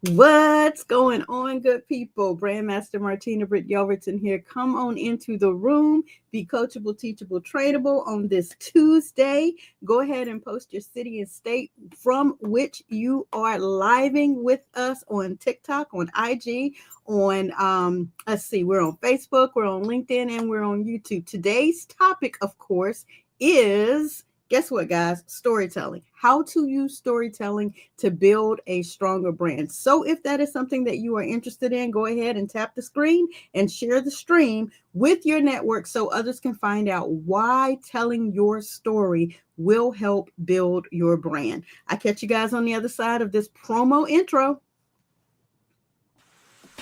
What's going on, good people? Brandmaster Martina, Britt, Yelverton here. Come on into the room. Be coachable, teachable, trainable on this Tuesday. Go ahead and post your city and state from which you are living with us on TikTok, on IG, on we're on Facebook, we're on LinkedIn, and we're on YouTube. Today's topic, of course, is guess what, guys? Storytelling. How to use storytelling to build a stronger brand. So if that is something that you are interested in, go ahead and tap the screen and share the stream with your network so others can find out why telling your story will help build your brand. I catch you guys on the other side of this promo intro.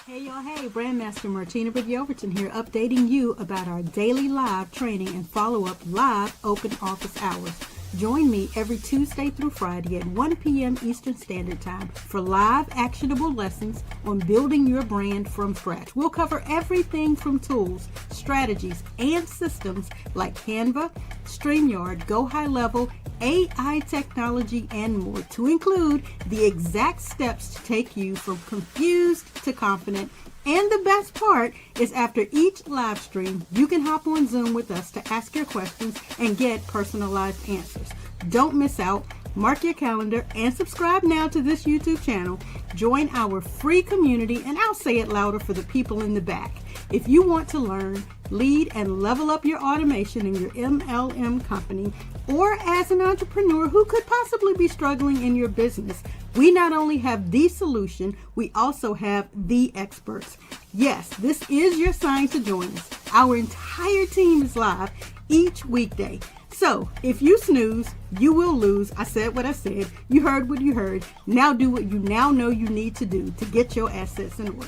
Hey y'all, hey, Brandmaster Martina Britt Yelverton here, updating you about our daily live training and follow-up live open office hours. Join me every Tuesday through Friday at 1 p.m. Eastern Standard Time for live actionable lessons on building your brand from scratch. We'll cover everything from tools, strategies, and systems like Canva, StreamYard, Go High Level, AI technology, and more, to include the exact steps to take you from confused to confident. And the best part is after each live stream, you can hop on Zoom with us to ask your questions and get personalized answers. Don't miss out. Mark your calendar and subscribe now to this YouTube channel. Join our free community, and I'll say it louder for the people in the back. If you want to learn, lead, and level up your automation in your MLM company, or as an entrepreneur who could possibly be struggling in your business, we not only have the solution, we also have the experts. Yes, this is your sign to join us. Our entire team is live each weekday. So if you snooze, you will lose. I said what I said. You heard what you heard. Now do what you now know you need to do to get your assets in order.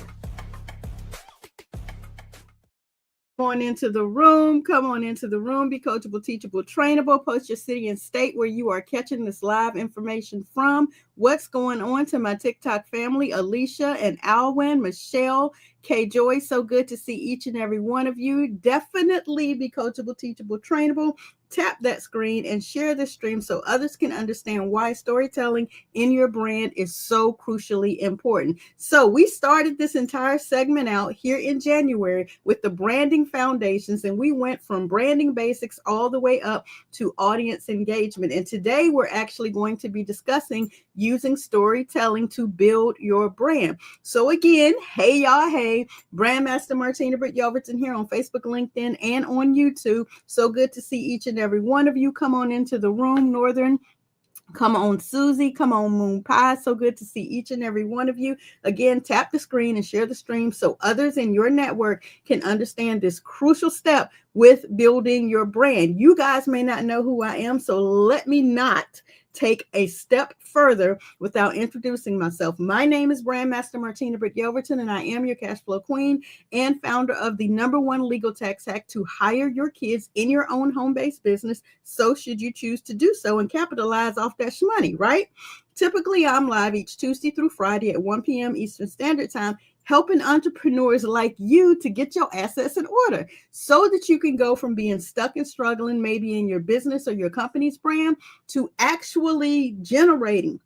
Come on into the room. Come on into the room. Be coachable, teachable, trainable. Post your city and state where you are catching this live information from. What's going on to my TikTok family, Alicia and Alwyn, Michelle, K Joy. So good to see each and every one of you. Definitely be coachable, teachable, trainable. Tap that screen and share the stream so others can understand why storytelling in your brand is so crucially important. So we started this entire segment out here in January with the branding foundations, and we went from branding basics all the way up to audience engagement. And today we're actually going to be discussing using storytelling to build your brand. So again, hey y'all, hey, Brandmaster Martina Britt Yelverton here on Facebook, LinkedIn, and on YouTube. So good to see each and every one of you. Come on into the room, Northern. Come on, Susie. Come on, Moon Pie. So good to see each and every one of you. Again, tap the screen and share the stream so others in your network can understand this crucial step with building your brand. You guys may not know who I am, so let me not take a step further without introducing myself. My name is Brandmaster Martina Britt Yelverton, and I am your cash flow queen and founder of the #1 legal tax hack to hire your kids in your own home-based business. So should you choose to do so and capitalize off that money, right? Typically, I'm live each Tuesday through Friday at 1 p.m. Eastern Standard Time, helping entrepreneurs like you to get your assets in order so that you can go from being stuck and struggling maybe in your business or your company's brand to actually generating,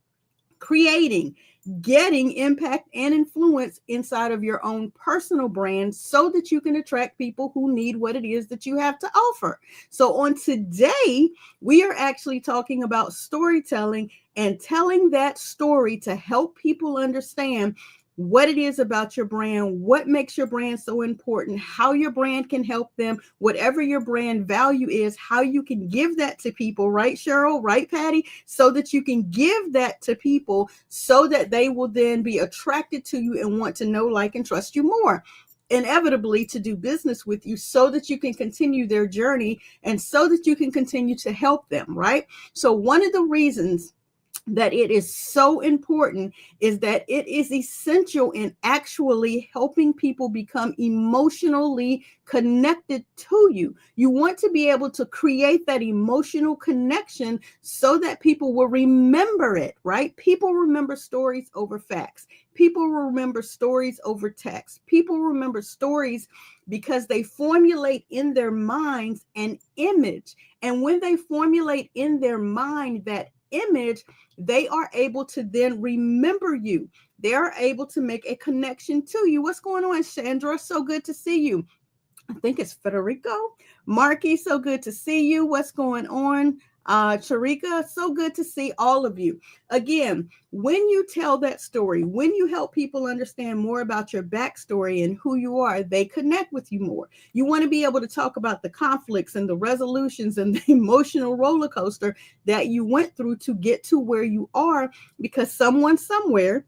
creating, getting impact and influence inside of your own personal brand so that you can attract people who need what it is that you have to offer. So on today, we are actually talking about storytelling and telling that story to help people understand what it is about your brand, what makes your brand so important, how your brand can help them, whatever your brand value is, how you can give that to people, right, Cheryl, right, Patty, so that you can give that to people so that they will then be attracted to you and want to know, like, and trust you more. Inevitably to do business with you so that you can continue their journey and so that you can continue to help them, right? So one of the reasons that it is so important is that it is essential in actually helping people become emotionally connected to you. You want to be able to create that emotional connection so that people will remember it, right? People remember stories over facts. People remember stories over text. People remember stories because they formulate in their minds an image. And when they formulate in their mind that image, they are able to then remember you. They are able to make a connection to you. What's going on, Chandra? So good to see you. I think it's Federico. Marky, so good to see you. What's going on? Charika, so good to see all of you. Again, when you tell that story, when you help people understand more about your backstory and who you are, they connect with you more. You want to be able to talk about the conflicts and the resolutions and the emotional roller coaster that you went through to get to where you are, because someone somewhere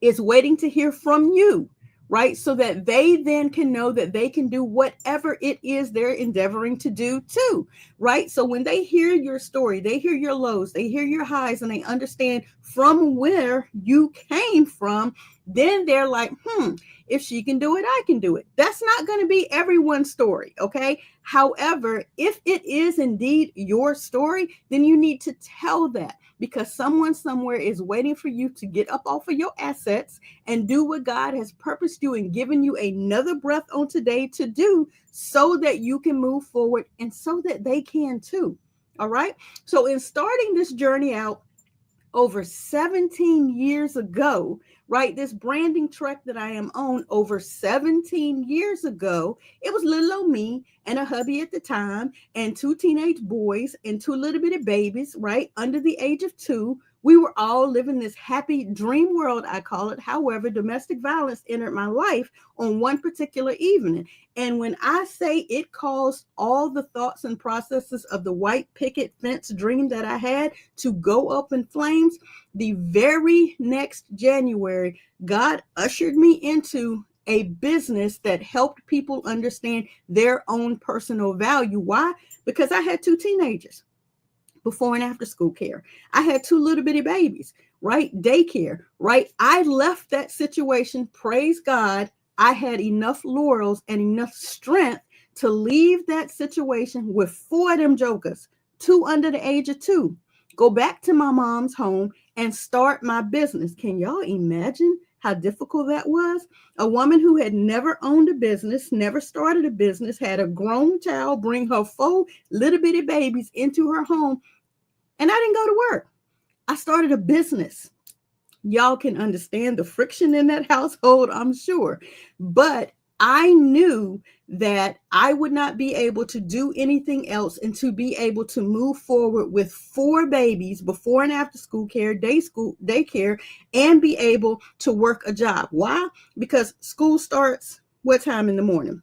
is waiting to hear from you, right? So that they then can know that they can do whatever it is they're endeavoring to do too, right? So when they hear your story, they hear your lows, they hear your highs, and they understand from where you came from, then they're like, if she can do it, I can do it. That's not going to be everyone's story, okay? However, if it is indeed your story, then you need to tell that, because someone somewhere is waiting for you to get up off of your assets and do what God has purposed you and given you another breath on today to do, so that you can move forward and so that they can too. All right. So in starting this journey out over 17 years ago, right? This branding trek that I am on over 17 years ago, it was little old me and a hubby at the time and two teenage boys and two little bitty babies, right? Under the age of 2. We were all living this happy dream world, I call it. However, domestic violence entered my life on one particular evening. And when I say it caused all the thoughts and processes of the white picket fence dream that I had to go up in flames, the very next January, God ushered me into a business that helped people understand their own personal value. Why? Because I had 2 teenagers. Before and after school care. I had 2 little bitty babies, right? Daycare, right? I left that situation, praise God. I had enough laurels and enough strength to leave that situation with 4 of them jokers, 2 under the age of 2, go back to my mom's home and start my business. Can y'all imagine how difficult that was? A woman who had never owned a business, never started a business, had a grown child bring her 4 little bitty babies into her home. And I didn't go to work. I started a business. Y'all can understand the friction in that household, I'm sure. But I knew that I would not be able to do anything else and to be able to move forward with 4 babies, before and after school care, daycare, and be able to work a job. Why? Because school starts what time in the morning?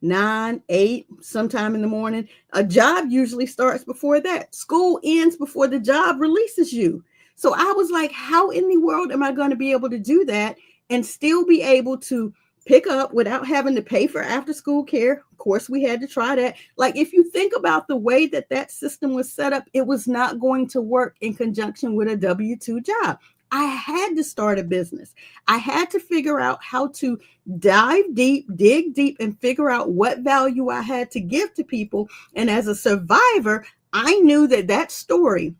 9, 8, sometime in the morning. A job usually starts before that. School ends before the job releases you. So I was like, how in the world am I going to be able to do that and still be able to pick up without having to pay for after school care? Of course, we had to try that. Like, if you think about the way that that system was set up, it was not going to work in conjunction with a W-2 job. I had to start a business. I had to figure out how to dive deep, dig deep, and figure out what value I had to give to people. And as a survivor, I knew that that story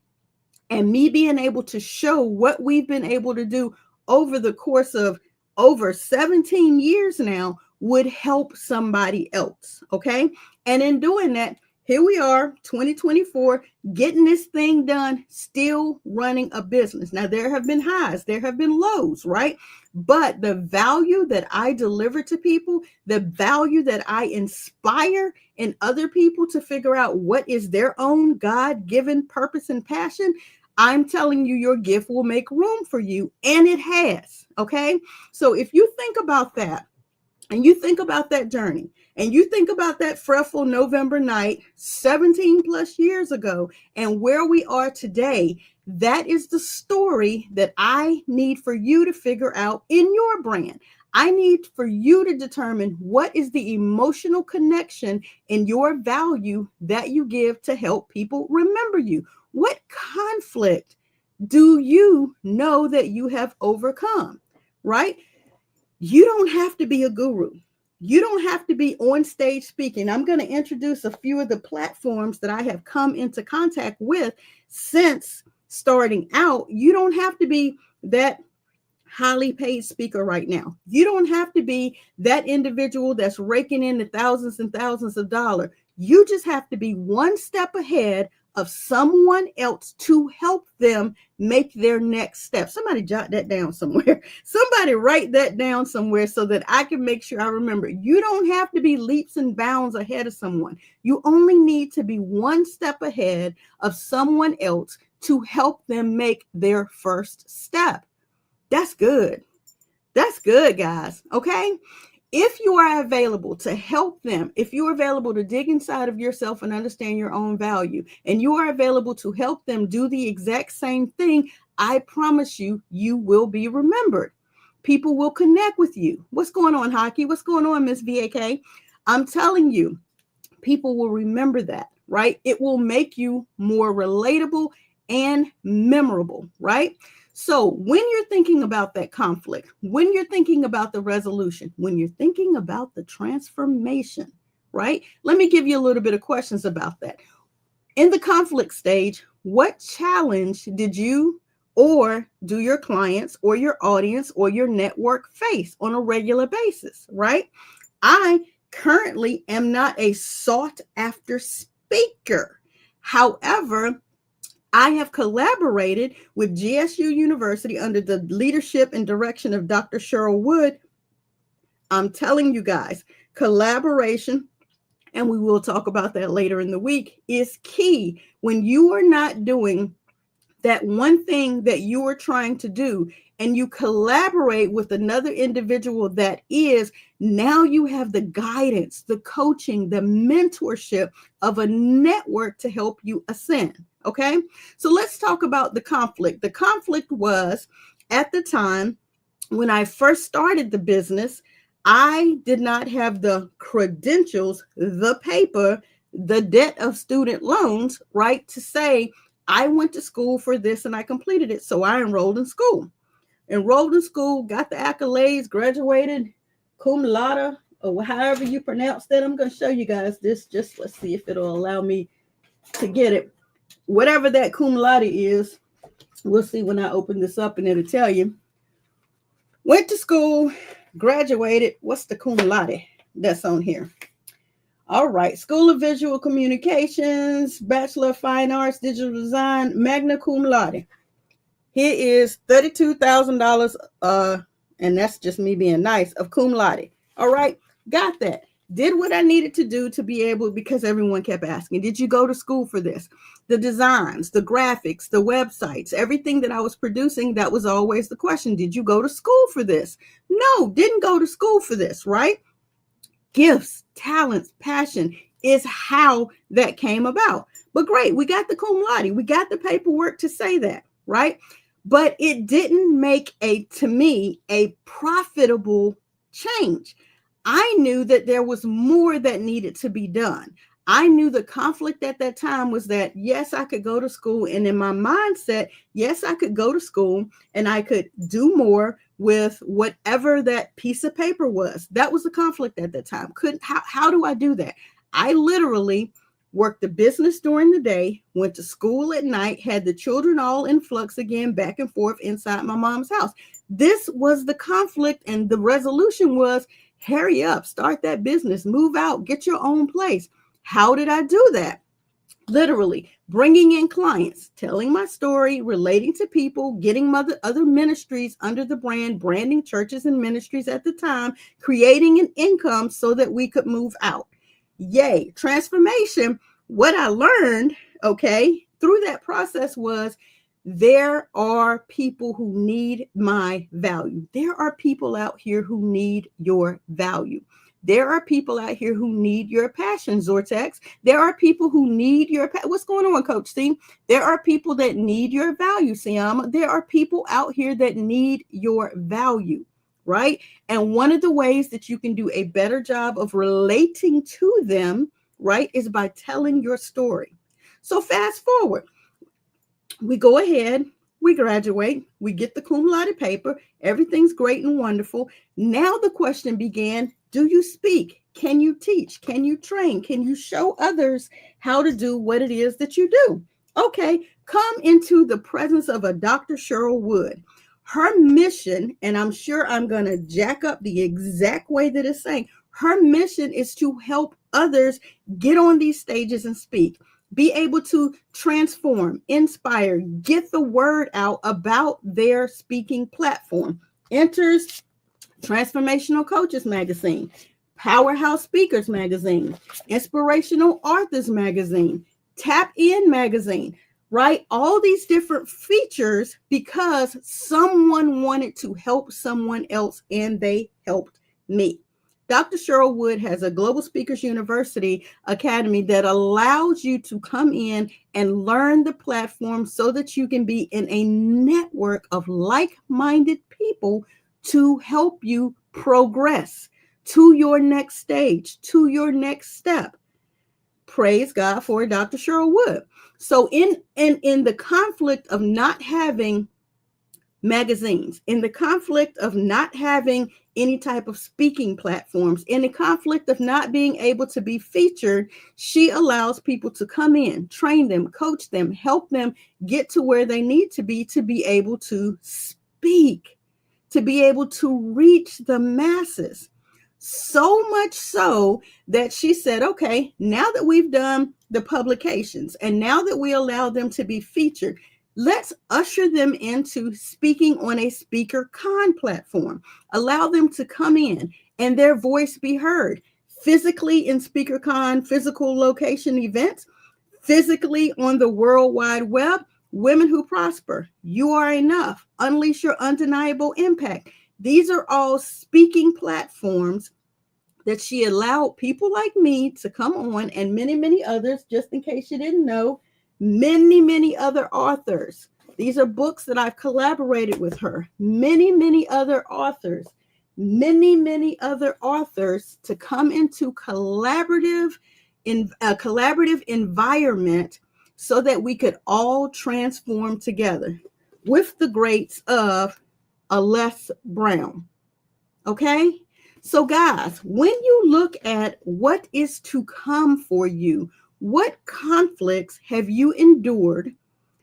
and me being able to show what we've been able to do over the course of over 17 years now would help somebody else. Okay. And in doing that, here we are, 2024, getting this thing done, still running a business. Now, there have been highs, there have been lows, right? But the value that I deliver to people, the value that I inspire in other people to figure out what is their own God-given purpose and passion, I'm telling you, your gift will make room for you. And it has, okay? So if you think about that, and you think about that journey, and you think about that fretful November night 17 plus years ago, and where we are today, that is the story that I need for you to figure out in your brand. I need for you to determine what is the emotional connection in your value that you give to help people remember you. What conflict do you know that you have overcome, right? You don't have to be a guru. You don't have to be on stage speaking. I'm going to introduce a few of the platforms that I have come into contact with since starting out. You don't have to be that highly paid speaker right now. You don't have to be that individual that's raking in the thousands and thousands of dollars. You just have to be one step ahead of someone else to help them make their next step. Somebody jot that down somewhere. Somebody write that down somewhere so that I can make sure I remember. You don't have to be leaps and bounds ahead of someone. You only need to be one step ahead of someone else to help them make their first step. That's good. That's good, guys. Okay. If you are available to help them, if you are available to dig inside of yourself and understand your own value, and you are available to help them do the exact same thing, I promise you, you will be remembered. People will connect with you. What's going on, Hockey? What's going on, Miss VAK? I'm telling you, people will remember that, right? It will make you more relatable and memorable, right? So when you're thinking about that conflict, when you're thinking about the resolution, when you're thinking about the transformation, right? Let me give you a little bit of questions about that. In the conflict stage, what challenge did you or do your clients or your audience or your network face on a regular basis, right? I currently am not a sought after speaker. However, I have collaborated with GSU University under the leadership and direction of Dr. Cheryl Wood. I'm telling you guys, collaboration, and we will talk about that later in the week, is key. When you are not doing that one thing that you are trying to do and you collaborate with another individual that is, now you have the guidance, the coaching, the mentorship of a network to help you ascend. Okay, so let's talk about the conflict. The conflict was at the time when I first started the business, I did not have the credentials, the paper, the debt of student loans, right, to say I went to school for this and I completed it. So I enrolled in school, got the accolades, graduated cum laude, or however you pronounce that. I'm going to show you guys this. Just let's see if it'll allow me to get it. Whatever that cum laude is, we'll see when I open this up and it'll tell you. Went to school, graduated. What's the cum laude that's on here? All right. School of Visual Communications, Bachelor of Fine Arts, Digital Design, magna cum laude. Here is $32,000, and that's just me being nice, of cum laude. All right. Got that. Did what I needed to do to be able, because everyone kept asking, did you go to school for this? The designs, the graphics, the websites, everything that I was producing, that was always the question. Did you go to school for this? No, didn't go to school for this, right? Gifts, talents, passion is how that came about. But great, we got the cum laude. We got the paperwork to say that, right? But it didn't make to me, a profitable change. I knew that there was more that needed to be done. I knew the conflict at that time was that, yes, I could go to school. And in my mindset, yes, I could go to school and I could do more with whatever that piece of paper was. That was the conflict at that time. How do I do that? I literally worked the business during the day, went to school at night, had the children all in flux again, back and forth inside my mom's house. This was the conflict, and the resolution was, hurry up, start that business, move out, get your own place. How did I do that? Literally bringing in clients, telling my story, relating to people, getting other ministries under the brand, branding churches and ministries at the time, creating an income so that we could move out. Yay, transformation. What I learned, okay, through that process was there are people who need my value. There are people out here who need your value. There are people out here who need your passion, Zortex. There are people who need your what's going on, Coach C? There are people that need your value, Siama. There are people out here that need your value, right? And one of the ways that you can do a better job of relating to them, right, is by telling your story. So fast forward. We go ahead, we graduate, we get the cum laude paper, everything's great and wonderful. Now the question began, do you speak? Can you teach? Can you train? Can you show others how to do what it is that you do? Okay, come into the presence of a Dr. Cheryl Wood. Her mission, and I'm sure I'm going to jack up the exact way that it's saying, her mission is to help others get on these stages and speak. be able to transform, inspire, get the word out about their speaking platform. Enters Transformational Coaches Magazine, Powerhouse Speakers Magazine, Inspirational Authors Magazine, Tap In Magazine, right? All these different features because someone wanted to help someone else and they helped me. Dr. Cheryl Wood has a Global Speakers University Academy that allows you to come in and learn the platform so that you can be in a network of like-minded people to help you progress to your next stage, to your next step. Praise God for Dr. Cheryl Wood. So in the conflict of not having magazines, in the conflict of not having any type of speaking platforms, in the conflict of not being able to be featured, she allows people to come in, train them, coach them, help them get to where they need to be able to speak, to be able to reach the masses. So much so that she said, okay, now that we've done the publications and now that we allow them to be featured, let's usher them into speaking on a SpeakerCon platform. Allow them to come in and their voice be heard physically in SpeakerCon physical location events, physically on the World Wide Web. Women Who Prosper, You Are Enough, Unleash Your Undeniable Impact. These are all speaking platforms that she allowed people like me to come on, and many, many others, just in case you didn't know, many, many other authors. These are books that I've collaborated with her. Many, many other authors, many, many other authors to come into collaborative environment so that we could all transform together with the greats of Les Brown. Okay? So guys, when you look at what is to come for you, what conflicts have you endured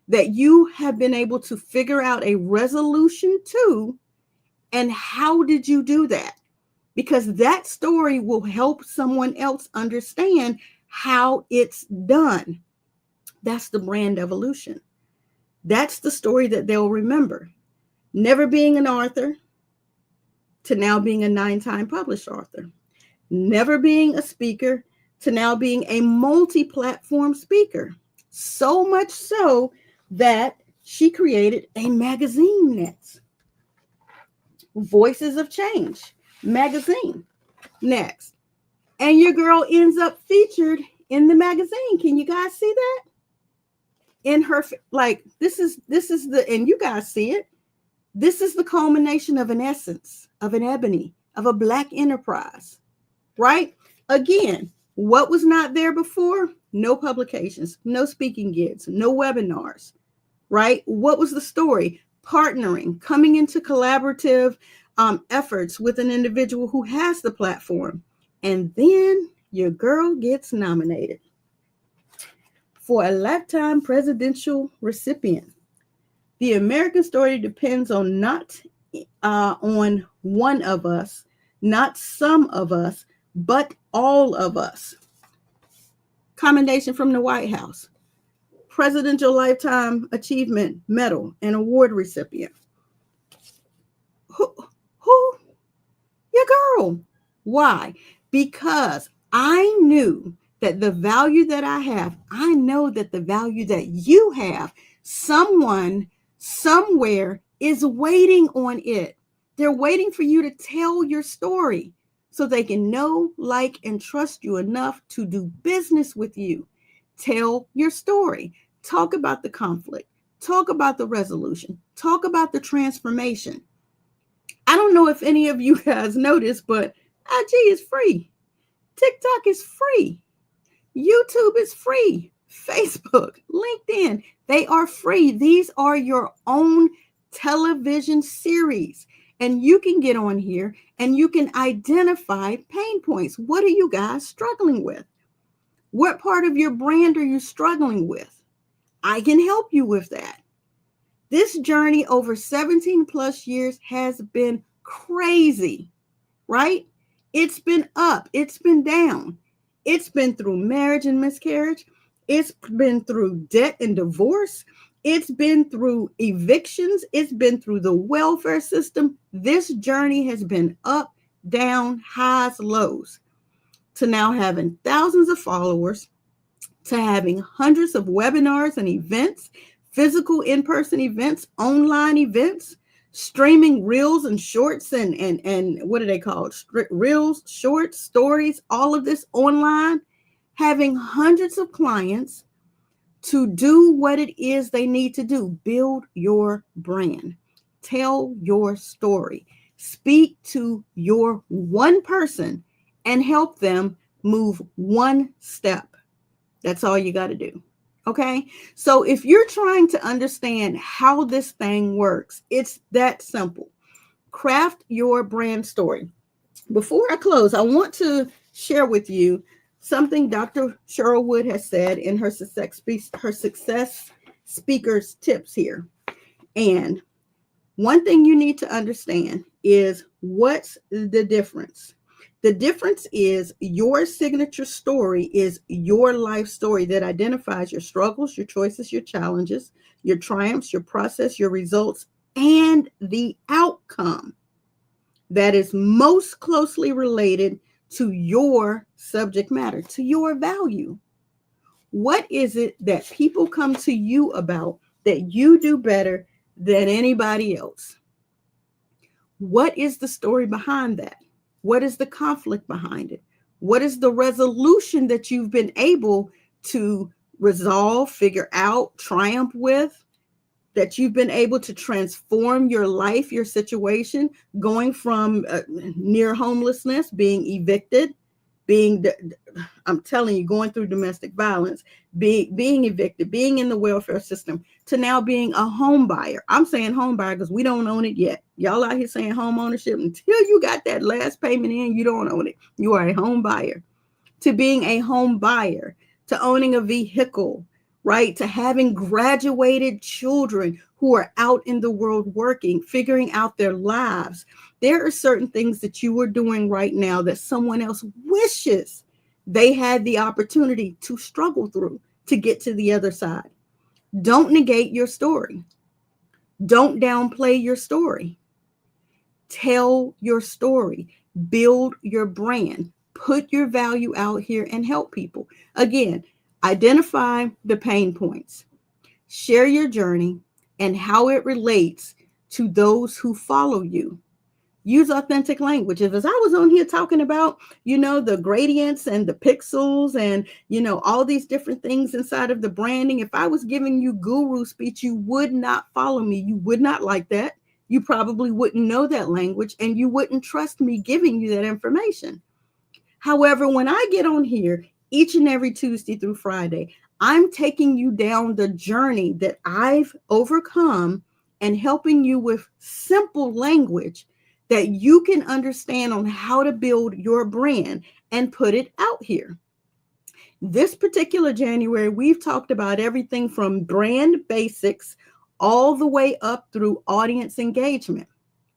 that you have been able to figure out a resolution to, and how did you do that? Because that story will help someone else understand how it's done. That's the brand evolution. That's the story that they'll remember. Never being an author to now being a 9-time published author. Never being a speaker to now being a multi-platform speaker. So much so that she created a magazine next. Voices of Change magazine next. And your girl ends up featured in the magazine. Can you guys see that? In her, like, this is the, and you guys see it. This is the culmination of an essence, of an ebony, of a Black enterprise, right? Again, what was not there before? No publications, no speaking gigs, no webinars, right? What was the story? Partnering, coming into collaborative efforts with an individual who has the platform. And then your girl gets nominated for a lifetime presidential recipient. The American story depends on not on one of us, not some of us, but all of us. Commendation from the White House. Presidential Lifetime Achievement Medal and Award recipient. Who? Your girl. Why? Because I knew that the value that I have, I know that the value that you have, someone somewhere is waiting on it. They're waiting for you to tell your story so they can know, like, and trust you enough to do business with you. Tell your story. Talk about the conflict. Talk about the resolution. Talk about the transformation. I don't know if any of you guys noticed, but IG is free. TikTok is free. YouTube is free. Facebook, LinkedIn, they are free. These are your own television series. And you can get on here and you can identify pain points. What are you guys struggling with? What part of your brand are you struggling with? I can help you with that. This journey over 17 plus years has been crazy, right? It's been up. It's been down. It's been through marriage and miscarriage. It's been through debt and divorce. It's been through evictions. It's been through the welfare system. This journey has been up, down, highs, lows, to now having thousands of followers, to having hundreds of webinars and events, physical in-person events, online events, streaming reels and shorts and what are they called? Reels, shorts, stories, all of this online, having hundreds of clients to do what it is they need to do. Build your brand, tell your story, speak to your one person and help them move one step. That's all you got to do. Okay. So if you're trying to understand how this thing works, it's that simple. Craft your brand story. Before I close, I want to share with you something Dr. Cheryl Wood has said in her success speakers tips here. And one thing you need to understand is what's the difference. The difference is your signature story is your life story that identifies your struggles, your choices, your challenges, your triumphs, your process, your results, and the outcome that is most closely related to your subject matter, to your value. What is it that people come to you about that you do better than anybody else? What is the story behind that? What is the conflict behind it? What is the resolution that you've been able to resolve, figure out, triumph with, that you've been able to transform your life, your situation, going from near homelessness, being evicted, I'm telling you, going through domestic violence, being evicted, being in the welfare system, to now being a home buyer. I'm saying home buyer because we don't own it yet. Y'all out here saying home ownership. Until you got that last payment in, you don't own it. You are a home buyer. To being a home buyer, to owning a vehicle, right? To having graduated children who are out in the world working, figuring out their lives. There are certain things that you are doing right now that someone else wishes they had the opportunity to struggle through to get to the other side. Don't negate your story. Don't downplay your story. Tell your story. Build your brand. Put your value out here and help people. Again, identify the pain points. Share your journey and how it relates to those who follow you. Use authentic language. If as I was on here talking about, the gradients and the pixels and, all these different things inside of the branding, if I was giving you guru speech, you would not follow me. You would not like that. You probably wouldn't know that language and you wouldn't trust me giving you that information. However, when I get on here each and every Tuesday through Friday, I'm taking you down the journey that I've overcome and helping you with simple language that you can understand on how to build your brand and put it out here. This particular January, we've talked about everything from brand basics all the way up through audience engagement,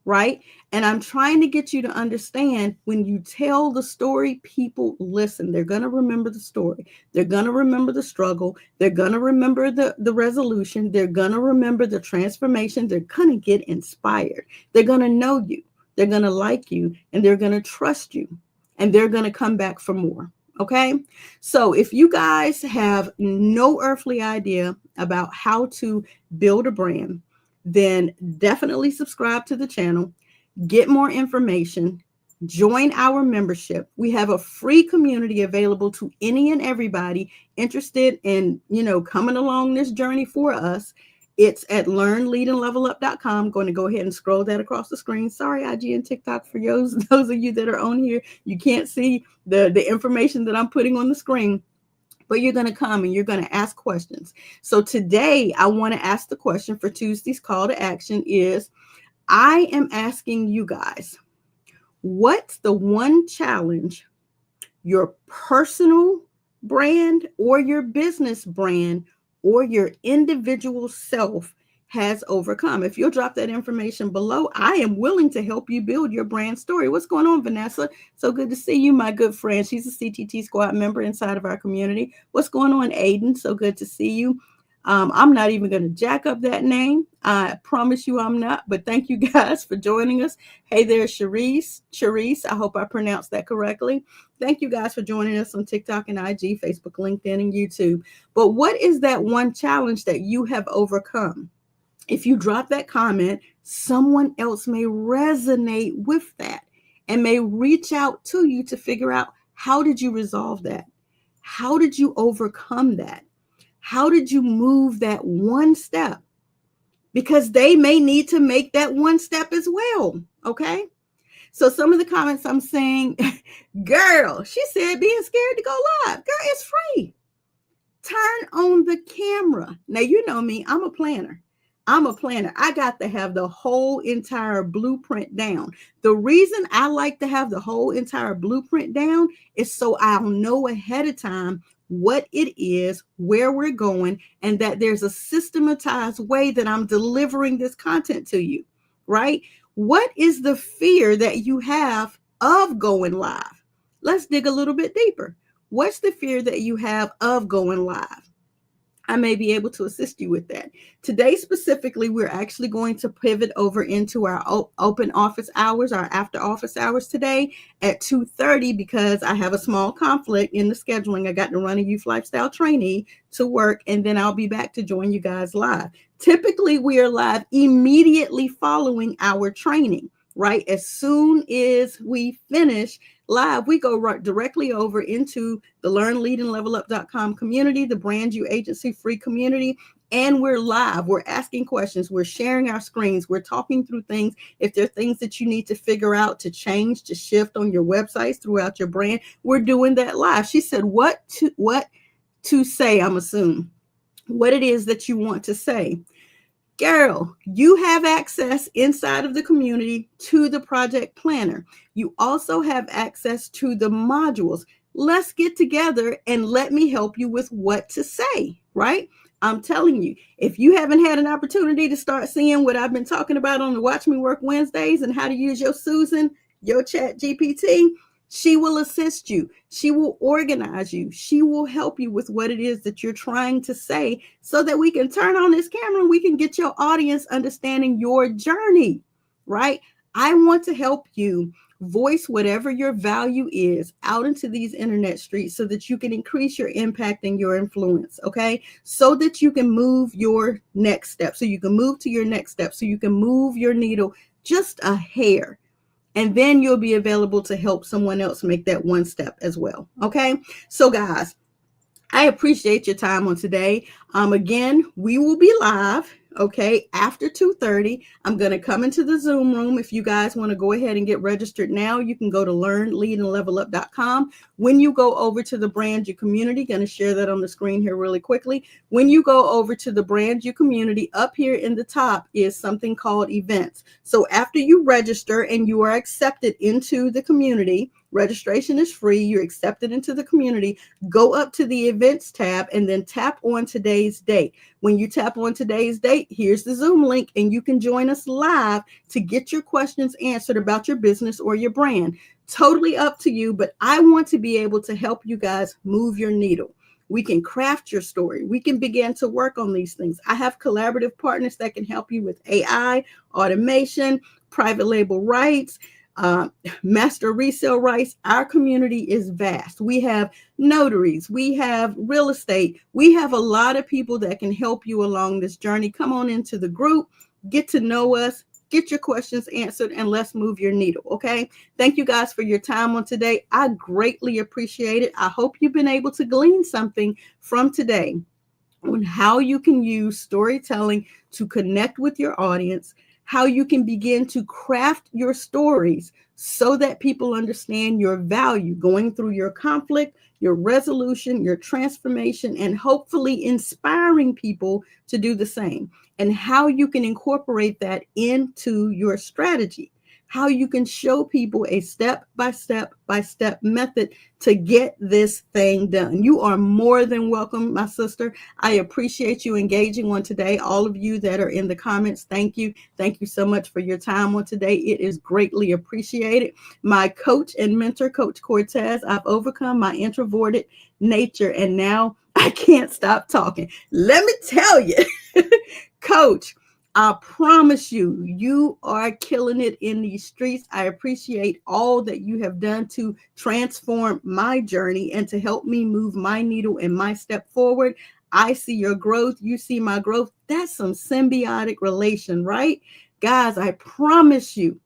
right? And I'm trying to get you to understand when you tell the story, people listen. They're going to remember the story. They're going to remember the struggle. They're going to remember the resolution. They're going to remember the transformation. They're going to get inspired. They're going to know you. They're going to like you and they're going to trust you and they're going to come back for more. Okay. So if you guys have no earthly idea about how to build a brand, then definitely subscribe to the channel, get more information, join our membership. We have a free community available to any and everybody interested in, coming along this journey for us. It's at learnleadandlevelup.com. I'm going to go ahead and scroll that across the screen. Sorry, IG and TikTok, for those of you that are on here, you can't see the information that I'm putting on the screen. But you're going to come and you're going to ask questions. So today I want to ask the question for Tuesday's call to action is, I am asking you guys, what's the one challenge your personal brand or your business brand or your individual self has overcome. If you'll drop that information below, I am willing to help you build your brand story. What's going on, Vanessa? So good to see you, my good friend. She's a CTT Squad member inside of our community. What's going on, Aiden? So good to see you. I'm not even going to jack up that name. I promise you I'm not, but thank you guys for joining us. Hey there, Charisse. I hope I pronounced that correctly. Thank you guys for joining us on TikTok and IG, Facebook, LinkedIn, and YouTube. But what is that one challenge that you have overcome? If you drop that comment, someone else may resonate with that and may reach out to you to figure out, how did you resolve that? How did you overcome that? How did you move that one step? Because they may need to make that one step as well. Okay. So some of the comments I'm saying, girl, she said being scared to go live. Girl, it's free. Turn on the camera. Now, you know me, I'm a planner. I got to have the whole entire blueprint down. The reason I like to have the whole entire blueprint down is so I'll know ahead of time what it is, where we're going, and that there's a systematized way that I'm delivering this content to you, right? What is the fear that you have of going live? Let's dig a little bit deeper. What's the fear that you have of going live? I may be able to assist you with that. Today, specifically, we're actually going to pivot over into our open office hours, our after office hours today at 2:30, because I have a small conflict in the scheduling. I got to run a youth lifestyle trainee to work, and then I'll be back to join you guys live. Typically, we are live immediately following our training, right? As soon as we finish live, we go right directly over into the learnleadandlevelup.com community, the brand new agency free community, and we're live. We're asking questions. We're sharing our screens. We're talking through things. If there are things that you need to figure out, to change, to shift on your websites throughout your brand, we're doing that live. She said, what to say, I'm assuming. What it is that you want to say. Girl, you have access inside of the community to the project planner. You also have access to the modules. Let's get together and let me help you with what to say, right? I'm telling you, if you haven't had an opportunity to start seeing what I've been talking about on the Watch Me Work Wednesdays and how to use your Susan, your Chat GPT, she will assist you. She will organize you. She will help you with what it is that you're trying to say so that we can turn on this camera and we can get your audience understanding your journey, right? I want to help you voice whatever your value is out into these internet streets so that you can increase your impact and your influence, okay? So that you can move your next step, so you can move to your next step, so you can move your needle just a hair. And then you'll be available to help someone else make that one step as well. Okay. So guys, I appreciate your time on today. Again, we will be live, okay, after 2:30. I'm going to come into the Zoom room. If you guys want to go ahead and get registered now, you can go to learnleadandlevelup.com. When you go over to the Brand You Community, going to share that on the screen here really quickly. When you go over to the Brand You Community, up here in the top is something called events. So after you register and you are accepted into the community, registration is free. You're accepted into the community. Go up to the events tab and then tap on today's date. When you tap on today's date, here's the Zoom link and you can join us live to get your questions answered about your business or your brand. Totally up to you, but I want to be able to help you guys move your needle. We can craft your story. We can begin to work on these things. I have collaborative partners that can help you with AI, automation, private label rights, master resale rights. Our community is vast. We have notaries, we have real estate, we have a lot of people that can help you along this journey. Come on into the group, get to know us, get your questions answered, and let's move your needle. Okay. Thank you guys for your time on today. I greatly appreciate it. I hope you've been able to glean something from today on how you can use storytelling to connect with your audience, how you can begin to craft your stories so that people understand your value going through your conflict, your resolution, your transformation, and hopefully inspiring people to do the same, and how you can incorporate that into your strategy, how you can show people a step-by-step method to get this thing done. You are more than welcome, my sister. I appreciate you engaging on today. All of you that are in the comments, thank you. Thank you so much for your time on today. It is greatly appreciated. My coach and mentor, Coach Cortez, I've overcome my introverted nature, and now I can't stop talking. Let me tell you, Coach, I promise you, you are killing it in these streets. I appreciate all that you have done to transform my journey and to help me move my needle and my step forward. I see your growth. You see my growth. That's some symbiotic relation, right? Guys, I promise you,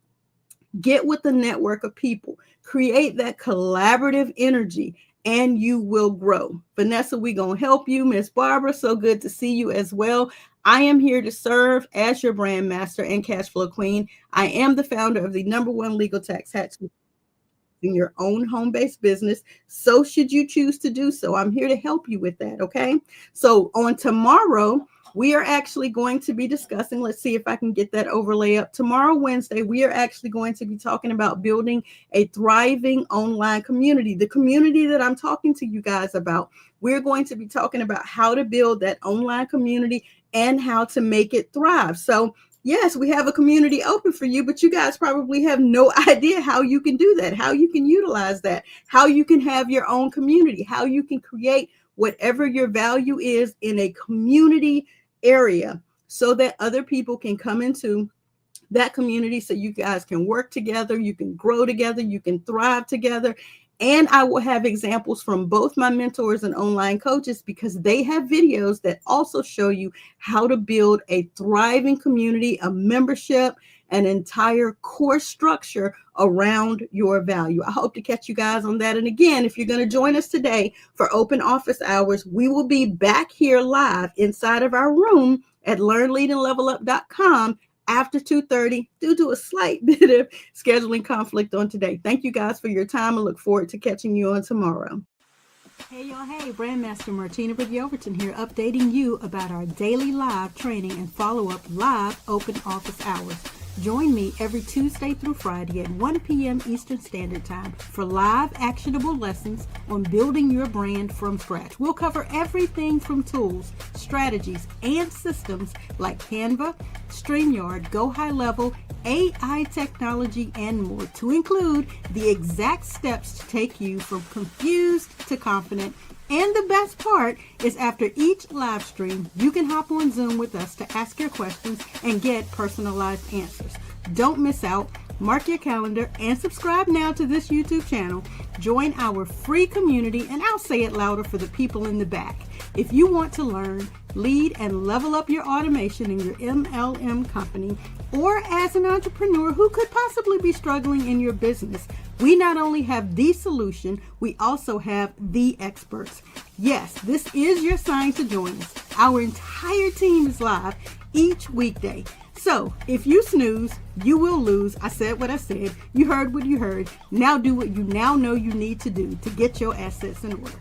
get with the network of people, create that collaborative energy, and you will grow. Vanessa, we're going to help you. Miss Barbara, so good to see you as well. I am here to serve as your brand master and cash flow queen. I am the founder of the #1 legal tax hacks in your own home-based business. So should you choose to do so, I'm here to help you with that. Okay. So on tomorrow, we are actually going to be discussing, let's see if I can get that overlay up. Tomorrow, Wednesday, we are actually going to be talking about building a thriving online community. The community that I'm talking to you guys about, we're going to be talking about how to build that online community and how to make it thrive. So yes, we have a community open for you, but you guys probably have no idea how you can do that, how you can utilize that, how you can have your own community, how you can create whatever your value is in a community area so that other people can come into that community, so you guys can work together, you can grow together, you can thrive together. And I will have examples from both my mentors and online coaches, because they have videos that also show you how to build a thriving community, a membership, an entire core structure around your value. I hope to catch you guys on that. And again, if you're going to join us today for open office hours, we will be back here live inside of our room at learnleadandlevelup.com after 2:30 due to a slight bit of scheduling conflict on today. Thank you guys for your time. I look forward to catching you on tomorrow. Hey y'all, hey, Brandmaster Martina with Yelverton here, updating you about our daily live training and follow-up live open office hours. Join me every Tuesday through Friday at 1 p.m. Eastern Standard Time for live actionable lessons on building your brand from scratch. We'll cover everything from tools, strategies, and systems like Canva, StreamYard, Go High Level, AI technology, and more, to include the exact steps to take you from confused to confident. And the best part is, after each live stream, you can hop on Zoom with us to ask your questions and get personalized answers. Don't miss out. Mark your calendar and subscribe now to this YouTube channel. Join our free community, and I'll say it louder for the people in the back. If you want to learn, lead, and level up your automation in your MLM company, or as an entrepreneur who could possibly be struggling in your business, we not only have the solution, we also have the experts. Yes, this is your sign to join us. Our entire team is live each weekday. So if you snooze, you will lose. I said what I said. You heard what you heard. Now do what you now know you need to do to get your assets in order.